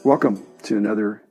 Welcome to another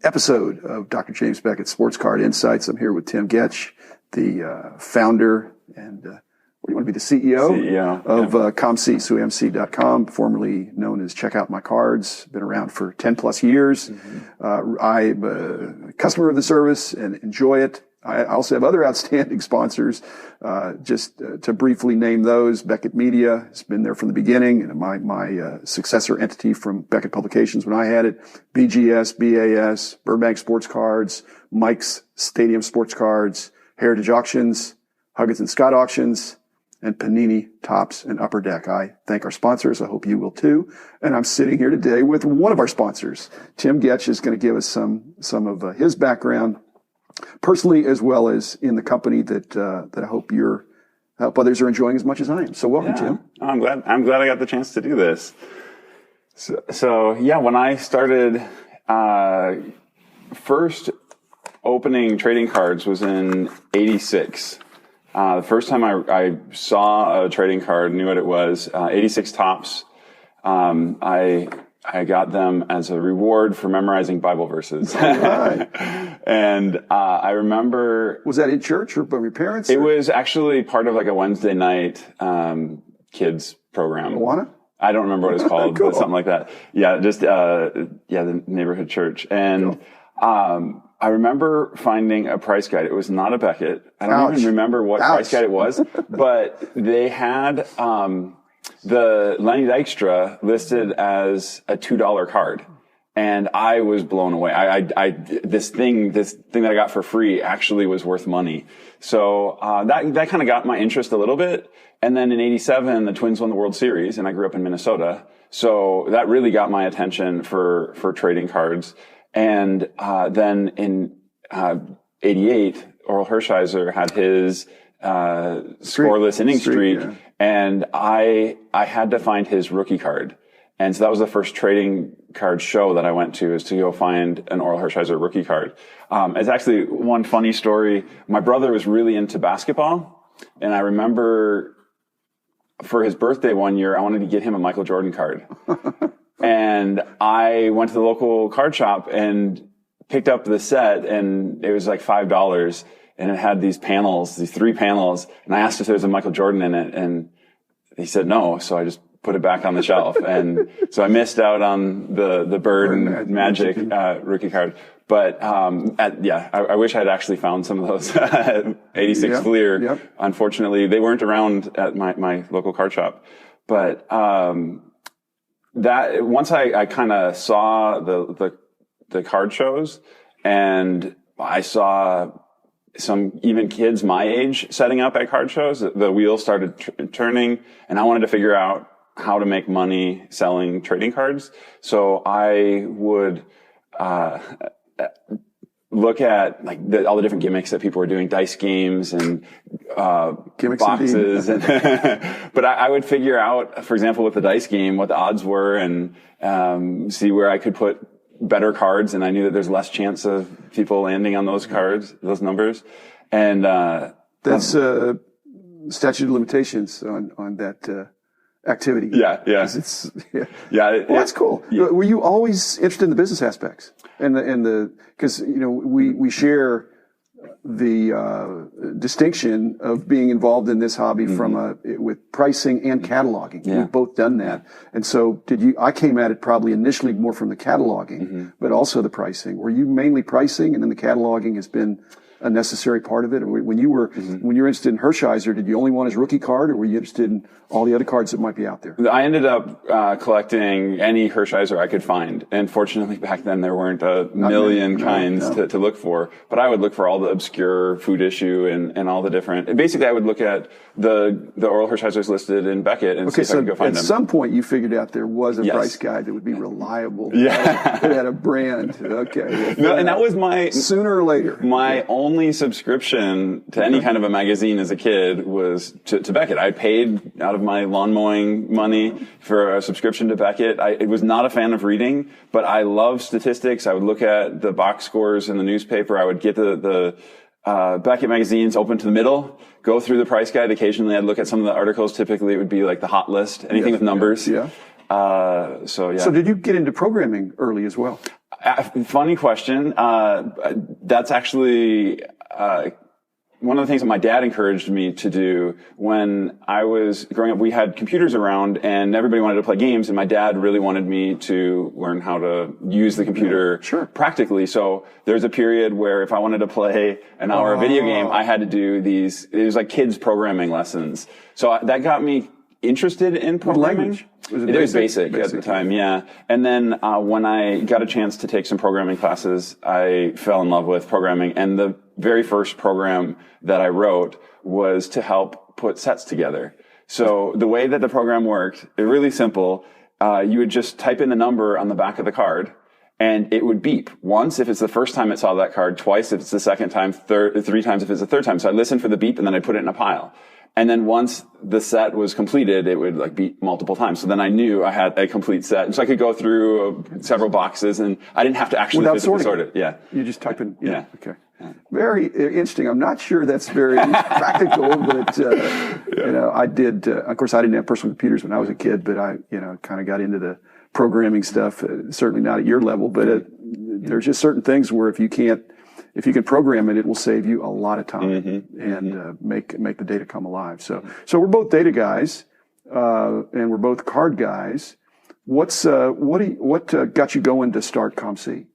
episode of Dr. James Beckett's Sports Card Insights. I'm here with Tim Getsch, the founder and what do you want to be, the CEO of ComC, formerly known as Check Out My Cards. Been around for 10 plus years. I'm a customer of the service and enjoy it. I also have other outstanding sponsors. Just to briefly name those, Beckett Media has been there from the beginning, and my successor entity from Beckett Publications when I had it, BGS, BAS, Burbank Sports Cards, Mike's Stadium Sports Cards, Heritage Auctions, Huggins and Scott Auctions, and Panini Tops and Upper Deck. I thank our sponsors. I hope you will too. And I'm sitting here today with one of our sponsors. Tim Getsch is going to give us some of his background, personally as well as in the company that I hope others are enjoying as much as I am. So welcome, Tim. I'm glad I got the chance to do this. So when I started first opening trading cards was in '86. The first time I saw a trading card, knew what it was, 86 Tops. I got them as a reward for memorizing Bible verses. Right. And I remember... Was that in church or by your parents? It was actually part of like a Wednesday night kids program. Awana? I don't remember what it's called, Cool. but something like that. Yeah, just the neighborhood church. And I remember finding a price guide. It was not a Beckett. I don't even remember what price guide it was, but they had the Lenny Dykstra listed as a $2 card. And I was blown away. This thing that I got for free actually was worth money. So, that kind of got my interest a little bit. And then in '87, the Twins won the World Series, and I grew up in Minnesota. So that really got my attention for trading cards. And, then in, '88, Oral Hershiser had his, scoreless inning streak. Yeah. And I had to find his rookie card. And so that was the first trading card show that I went to, is to go find an Oral Hershiser rookie card. It's actually one funny story. My brother was really into basketball, and I remember for his birthday one year, I wanted to get him a Michael Jordan card. And I went to the local card shop and picked up the set, and it was like $5. And it had these 3 panels. And I asked if there was a Michael Jordan in it, and he said no. So I just put it back on the shelf. And so I missed out on the Bird and Magic rookie card. But I wish I'd actually found some of those 86 Fleer. Yep. Unfortunately, they weren't around at my local card shop. But that once I kind of saw the card shows, and I saw some even kids my age setting up at card shows, the wheels started turning, and I wanted to figure out how to make money selling trading cards. So I would look at like all the different gimmicks that people were doing, dice games and boxes, and but I would figure out, for example, with the dice game, what the odds were, and see where I could put better cards, and I knew that there's less chance of people landing on those cards, those numbers. And that's statute of limitations on that activity. Yeah. Well, that's cool. Yeah. Were you always interested in the business aspects and because we share the distinction of being involved in this hobby from with pricing and cataloging. Yeah. We've both done that. And so I came at it probably initially more from the cataloging, but also the pricing. Were you mainly pricing, and then the cataloging has been a necessary part of it? Or when you were interested in Hershiser, did you only want his rookie card, or were you interested in all the other cards that might be out there? I ended up collecting any Hershiser I could find, and fortunately back then there weren't a million kinds to look for. But I would look for all the obscure food issue and all the different. Basically, I would look at the Oral Hershisers listed in Beckett and see if I could go find them. At some point, you figured out there was a price guide that would be reliable. That had a brand. Okay. No, and that was sooner or later. My only subscription to any kind of a magazine as a kid was to Beckett. I paid out of my lawn mowing money for a subscription to Beckett. I was not a fan of reading, but I love statistics. I would look at the box scores in the newspaper. I would get the Beckett magazines open to the middle, go through the price guide. Occasionally I'd look at some of the articles. Typically it would be like the hot list, anything with numbers. So did you get into programming early as well? Funny question. That's actually, one of the things that my dad encouraged me to do when I was growing up. We had computers around and everybody wanted to play games, and my dad really wanted me to learn how to use the computer practically. So there's a period where if I wanted to play an hour of video game, I had to do these, it was like kids programming lessons. So that got me interested in programming. What language? It was basic at the time, yeah. And then when I got a chance to take some programming classes, I fell in love with programming. And the very first program that I wrote was to help put sets together. So the way that the program worked, it really simple. You would just type in the number on the back of the card, and it would beep once if it's the first time it saw that card, twice if it's the second time, three times if it's the third time. So I listened for the beep, and then I put it in a pile. And then once the set was completed, it would like beep multiple times. So then I knew I had a complete set. And so I could go through several boxes, and I didn't have to actually physically sort it. Yeah. You just type in. Yeah. Okay. Very interesting. I'm not sure that's very practical, but, you know, I did, of course, I didn't have personal computers when I was a kid, but I, you know, kind of got into the programming stuff, certainly not at your level, but there's just certain things where if you can program it, it will save you a lot of time and make the data come alive. So we're both data guys, and we're both card guys. What got you going to start ComC?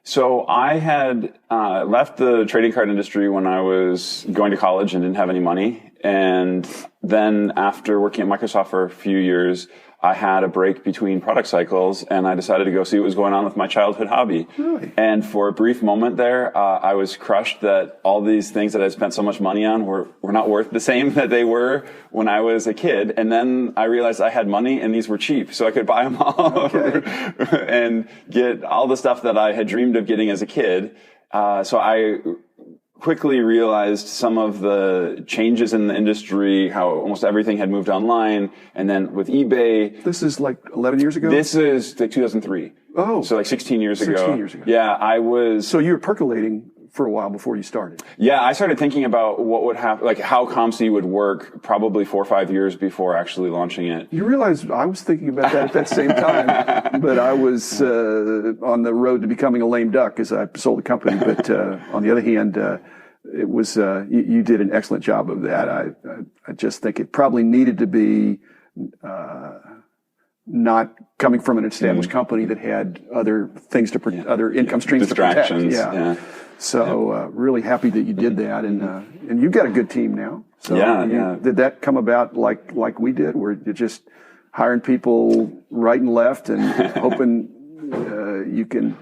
So I had left the trading card industry when I was going to college and didn't have any money. And then after working at Microsoft for a few years, I had a break between product cycles, and I decided to go see what was going on with my childhood hobby. Really? And for a brief moment there, I was crushed that all these things that I spent so much money on were not worth the same that they were when I was a kid. And then I realized I had money and these were cheap, so I could buy them all and get all the stuff that I had dreamed of getting as a kid. So I quickly realized some of the changes in the industry, how almost everything had moved online. And then with eBay. This is like 11 years ago? This is like 2003. Oh. So like 16 years ago. 16 years ago. Yeah, I was. So you were percolating for a while before you started. Yeah, I started thinking about what would happen, like how ComC would work probably 4 or 5 years before actually launching it. You realize I was thinking about that at that same time, but I was on the road to becoming a lame duck as I sold the company. But on the other hand, it was you did an excellent job of that. I just think it probably needed to be not coming from an established company that had other things to other income streams to protect. Yeah. So really happy that you did that, and you've got a good team now. So did that come about like we did, where you're just hiring people right and left and hoping you can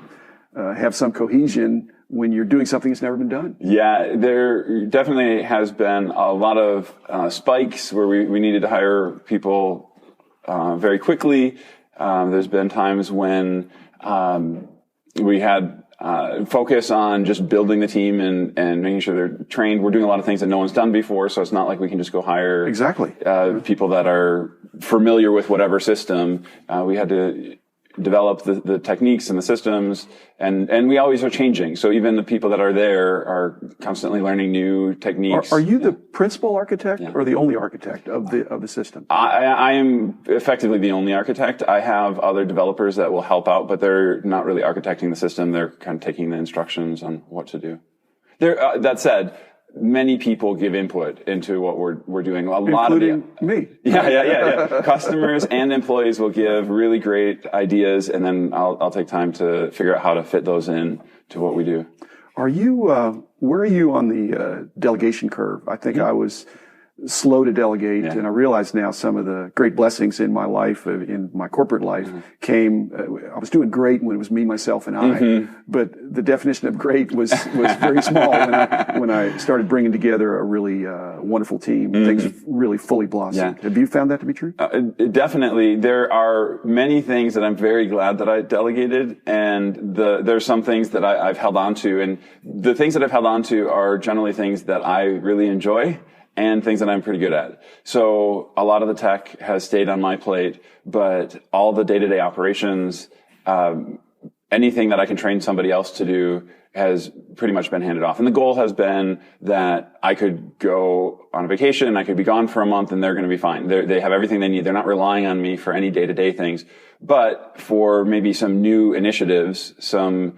have some cohesion when you're doing something that's never been done? Yeah, there definitely has been a lot of spikes where we needed to hire people very quickly. There's been times when we had focus on just building the team and making sure they're trained. We're doing a lot of things that no one's done before, so it's not like we can just go hire people that are familiar with whatever system. We had to develop the techniques and the systems, and we always are changing. So even the people that are there are constantly learning new techniques. Are you the principal architect or the only architect of the system? I am effectively the only architect. I have other developers that will help out, but they're not really architecting the system. They're kind of taking the instructions on what to do. That said, many people give input into what we're doing. Including me. Yeah. Customers and employees will give really great ideas, and then I'll take time to figure out how to fit those in to what we do. Are you, where are you on the delegation curve? I think I was slow to delegate, and I realize now some of the great blessings in my life, in my corporate life, came. I was doing great when it was me, myself, and I. But the definition of great was very small when I started bringing together a really wonderful team. Things really fully blossomed. Have you found that to be true? Definitely. There are many things that I'm very glad that I delegated, and there's some things that I've held on to, and the things that I've held on to are generally things that I really enjoy and things that I'm pretty good at. So a lot of the tech has stayed on my plate, but all the day-to-day operations, anything that I can train somebody else to do has pretty much been handed off. And the goal has been that I could go on a vacation, I could be gone for a month, and they're going to be fine. They have everything they need. They're not relying on me for any day-to-day things. But for maybe some new initiatives, some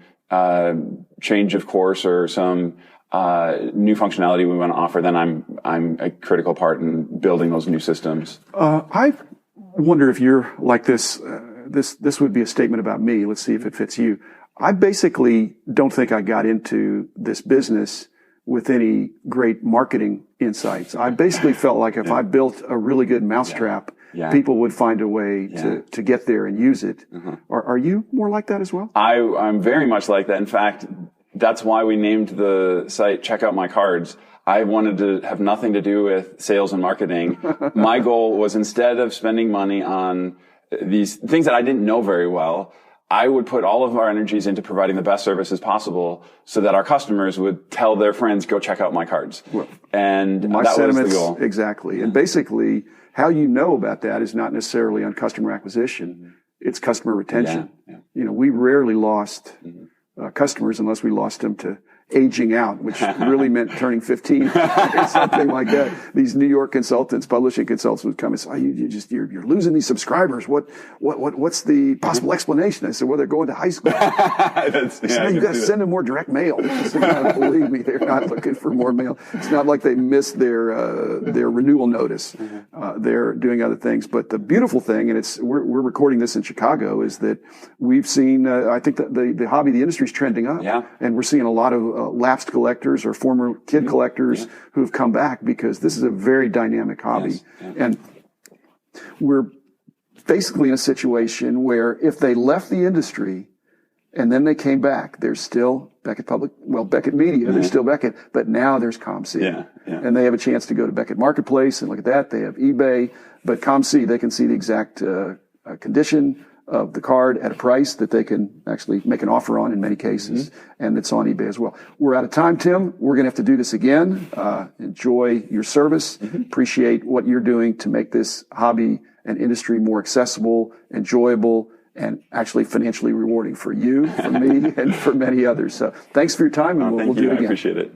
change of course, or some new functionality we want to offer, then I'm a critical part in building those new systems. I wonder if you're like this. This would be a statement about me. Let's see if it fits you. I basically don't think I got into this business with any great marketing insights. I basically felt like if I built a really good mousetrap, people would find a way to get there and use it. Are you more like that as well? I'm very much like that. In fact, that's why we named the site Check Out My Cards. I wanted to have nothing to do with sales and marketing. My goal was, instead of spending money on these things that I didn't know very well, I would put all of our energies into providing the best services possible so that our customers would tell their friends, go check out my cards. Well, and my that was the goal. Exactly. Yeah. And basically, how you know about that is not necessarily on customer acquisition. It's customer retention. You know, we rarely lost customers unless we lost them to aging out, which really meant turning 15 or something like that. These New York consultants, publishing consultants would come and say, you're losing these subscribers. What's the possible explanation? I said, well, they're going to high school. You got to send them more direct mail. Said, believe me, they're not looking for more mail. It's not like they missed their renewal notice. They're doing other things. But the beautiful thing, and we're recording this in Chicago, is that we've seen, I think that the hobby, the industry is trending up. And we're seeing a lot of lapsed collectors or former kid collectors who've come back, because this is a very dynamic hobby. And we're basically in a situation where if they left the industry and then they came back, there's still Beckett Beckett Media, there's still Beckett, but now there's ComC. And they have a chance to go to Beckett Marketplace and look at that. They have eBay, but ComC, they can see the exact condition of the card at a price that they can actually make an offer on in many cases, and it's on eBay as well. We're out of time, Tim. We're going to have to do this again. Enjoy your service. Appreciate what you're doing to make this hobby and industry more accessible, enjoyable, and actually financially rewarding for you, for me, and for many others. So thanks for your time, and we'll do it again. I appreciate it.